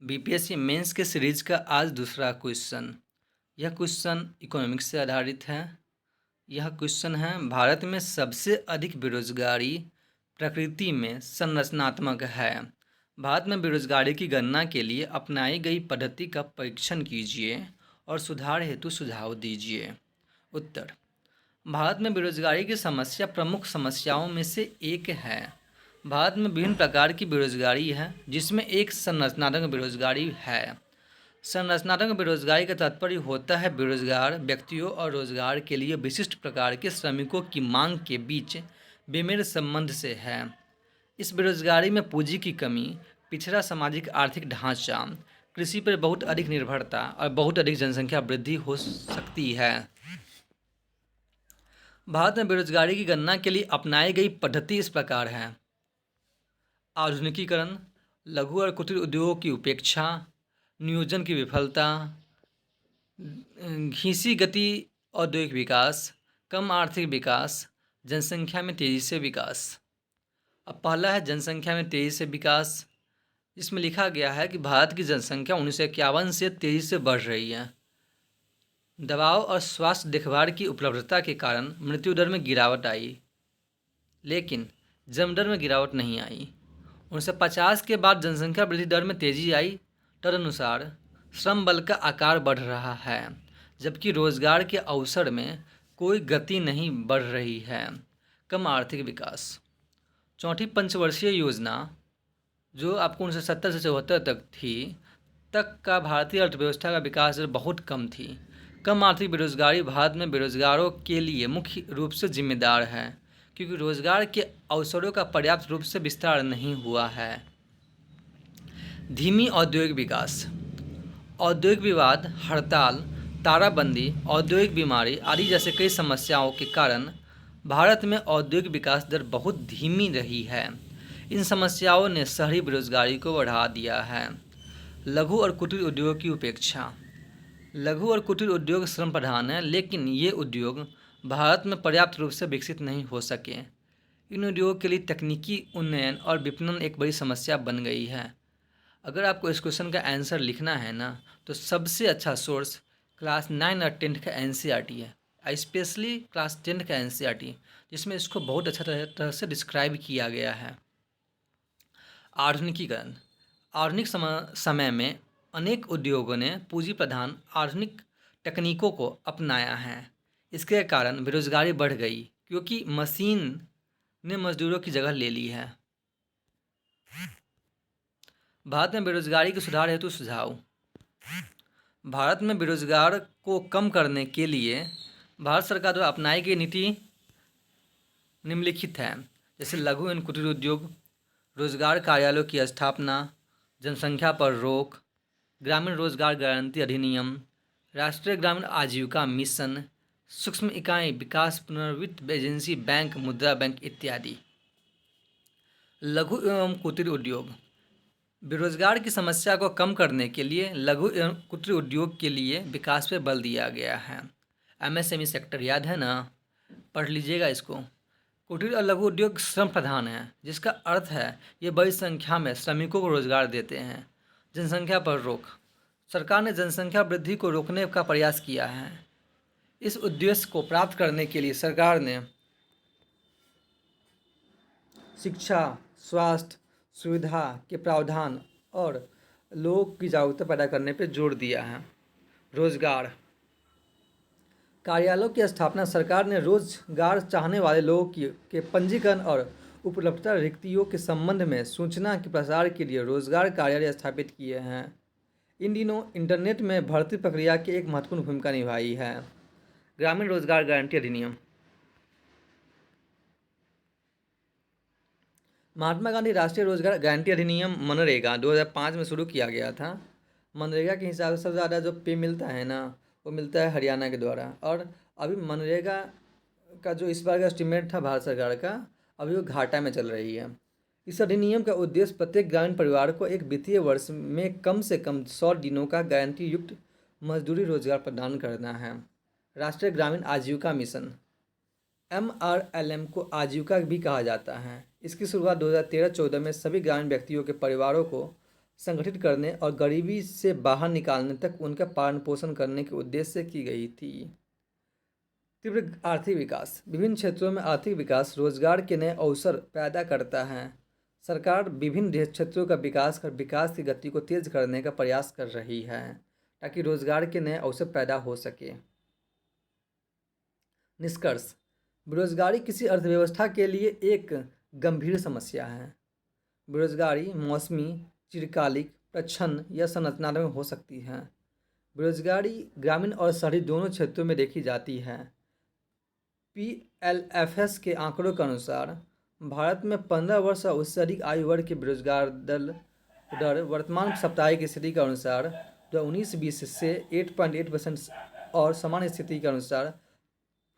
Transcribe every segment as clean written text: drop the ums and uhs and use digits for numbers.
BPSC mains के series का आज दूसरा क्वेश्चन। यह क्वेश्चन इकोनॉमिक्स से आधारित है। यह क्वेश्चन है, भारत में सबसे अधिक बेरोजगारी प्रकृति में संरचनात्मक है। भारत में बेरोजगारी की गणना के लिए अपनाई गई पद्धति का परीक्षण कीजिए और सुधार हेतु सुझाव दीजिए। उत्तर: भारत में बेरोजगारी की समस्या प्रमुख समस्याओं में से एक है। भारत में विभिन्न प्रकार की बेरोजगारी है, जिसमें एक संरचनात्मक बेरोजगारी है। संरचनात्मक बेरोजगारी का तात्पर्य होता है बेरोजगार व्यक्तियों और रोजगार के लिए विशिष्ट प्रकार के श्रमिकों की मांग के बीच बेमेल संबंध से है। इस बेरोजगारी में पूंजी की कमी, पिछड़ा सामाजिक आर्थिक ढांचा, कृषि पर बहुत अधिक निर्भरता और बहुत अधिक जनसंख्या वृद्धि हो सकती है। भारत में बेरोजगारी की गणना के लिए अपनाई गई पद्धति इस प्रकार है: आधुनिकीकरण, लघु और कुटीर उद्योगों की उपेक्षा, नियोजन की विफलता, घीसी गति औद्योगिक विकास, कम आर्थिक विकास, जनसंख्या में तेजी से विकास। अब पहला है जनसंख्या में तेजी से विकास। इसमें लिखा गया है कि भारत की जनसंख्या 1951 से तेजी से बढ़ रही है। दवाओं और स्वास्थ्य देखभाल की उपलब्धता के कारण मृत्यु दर में गिरावट आई, लेकिन जन्म दर में गिरावट नहीं आई। 1950 के बाद जनसंख्या वृद्धि दर में तेजी आई। तदनुसार श्रम बल का आकार बढ़ रहा है, जबकि रोजगार के अवसर में कोई गति नहीं बढ़ रही है। कम आर्थिक विकास। चौथी पंचवर्षीय योजना, जो आपको 1970 से 74 तक थी, तक का भारतीय अर्थव्यवस्था का विकास दर बहुत कम थी। कम आर्थिक बेरोजगारी भारत में बेरोजगारों के लिए मुख्य रूप से जिम्मेदार है, क्योंकि रोजगार के अवसरों का पर्याप्त रूप से विस्तार नहीं हुआ है। धीमी औद्योगिक विकास। औद्योगिक विवाद, हड़ताल, तालाबंदी, औद्योगिक बीमारी आदि जैसे कई समस्याओं के कारण भारत में औद्योगिक विकास दर बहुत धीमी रही है। इन समस्याओं ने शहरी बेरोजगारी को बढ़ा दिया है। लघु और कुटीर उद्योग की उपेक्षा। लघु और कुटीर उद्योग श्रम प्रधान हैं, लेकिन ये उद्योग भारत में पर्याप्त रूप से विकसित नहीं हो सके। इन उद्योगों के लिए तकनीकी उन्नयन और विपणन एक बड़ी समस्या बन गई है। अगर आपको इस क्वेश्चन का आंसर लिखना है ना, तो सबसे अच्छा सोर्स क्लास 9 और 10 का एनसीईआरटी है, स्पेशली क्लास 10 का एनसीईआरटी, जिसमें इसको बहुत अच्छा तरह से डिस्क्राइब किया गया है। आधुनिकीकरण। आधुनिक समय में अनेक उद्योगों ने पूंजी प्रधान आधुनिक तकनीकों को अपनाया है। इसके कारण बेरोजगारी बढ़ गई, क्योंकि मशीन ने मजदूरों की जगह ले ली है। भारत में बेरोजगारी के सुधार हेतु सुझाव। भारत में बेरोजगार को कम करने के लिए भारत सरकार द्वारा अपनाई गई नीति निम्नलिखित है, जैसे लघु एवं कुटीर उद्योग, रोजगार कार्यालयों की स्थापना, जनसंख्या पर रोक, ग्रामीण रोजगार गारंटी अधिनियम, राष्ट्रीय ग्रामीण आजीविका मिशन, सूक्ष्म इकाई विकास पुनर्वित्त एजेंसी बैंक, मुद्रा बैंक इत्यादि। लघु एवं कुटीर उद्योग। बेरोजगार की समस्या को कम करने के लिए लघु एवं कुटीर उद्योग के लिए विकास पर बल दिया गया है। एमएसएमई सेक्टर याद है ना, पढ़ लीजिएगा इसको। कुटीर और लघु उद्योग श्रम प्रधान है, जिसका अर्थ है ये बड़ी संख्या में श्रमिकों को रोजगार देते हैं। जनसंख्या पर रोक। सरकार ने जनसंख्या वृद्धि को रोकने का प्रयास किया है। इस उद्देश्य को प्राप्त करने के लिए सरकार ने शिक्षा, स्वास्थ्य सुविधा के प्रावधान और लोगों की जागरूकता पैदा करने पर जोर दिया है। रोजगार कार्यालयों की स्थापना। सरकार ने रोजगार चाहने वाले लोगों के पंजीकरण और उपलब्धता रिक्तियों के संबंध में सूचना के प्रसार के लिए रोजगार कार्यालय स्थापित किए हैं। इन दिनों इंटरनेट में भर्ती प्रक्रिया की एक महत्वपूर्ण भूमिका निभाई है। ग्रामीण रोजगार गारंटी अधिनियम। महात्मा गांधी राष्ट्रीय रोजगार गारंटी अधिनियम मनरेगा 2005 में शुरू किया गया था। मनरेगा के हिसाब से सबसे ज़्यादा जो पे मिलता है ना, वो मिलता है हरियाणा के द्वारा। और अभी मनरेगा का जो इस बार का एस्टिमेट था भारत सरकार का, अभी वो घाटा में चल रही है। इस अधिनियम का उद्देश्य प्रत्येक ग्रामीण परिवार को एक वित्तीय वर्ष में कम से कम 100 दिनों का गारंटी युक्त मजदूरी रोजगार प्रदान करना है। राष्ट्रीय ग्रामीण आजीविका मिशन, MRLM को आजीविका भी कहा जाता है। इसकी शुरुआत 2013-14 में सभी ग्रामीण व्यक्तियों के परिवारों को संगठित करने और गरीबी से बाहर निकालने तक उनका पालन पोषण करने के उद्देश्य से की गई थी। तीव्र आर्थिक विकास। विभिन्न क्षेत्रों में आर्थिक विकास रोजगार के नए अवसर पैदा करता है। सरकार विभिन्न क्षेत्रों का विकास कर विकास की गति को तेज करने का प्रयास कर रही है ताकि रोजगार के नए अवसर पैदा हो सके। निष्कर्ष। बेरोजगारी किसी अर्थव्यवस्था के लिए एक गंभीर समस्या है। बेरोजगारी मौसमी, चिरकालिक, प्रच्छन्न या संरचनात्मक हो सकती है। बेरोजगारी ग्रामीण और शहरी दोनों क्षेत्रों में देखी जाती है। PLFS के आंकड़ों के अनुसार भारत में 15 वर्ष और उससे अधिक आयु वर्ग के बेरोजगार दर वर्तमान साप्ताहिक स्थिति के अनुसार 2019-20 से 8.8% और सामान्य स्थिति के अनुसार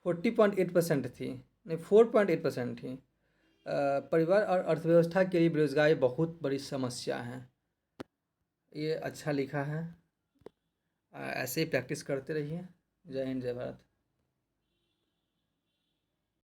40.8% थी, नहीं 4.8% थी। परिवार और अर्थव्यवस्था के लिए बेरोजगारी बहुत बड़ी समस्या है। ये अच्छा लिखा है। ऐसे ही प्रैक्टिस करते रहिए। जय हिंद, जय भारत।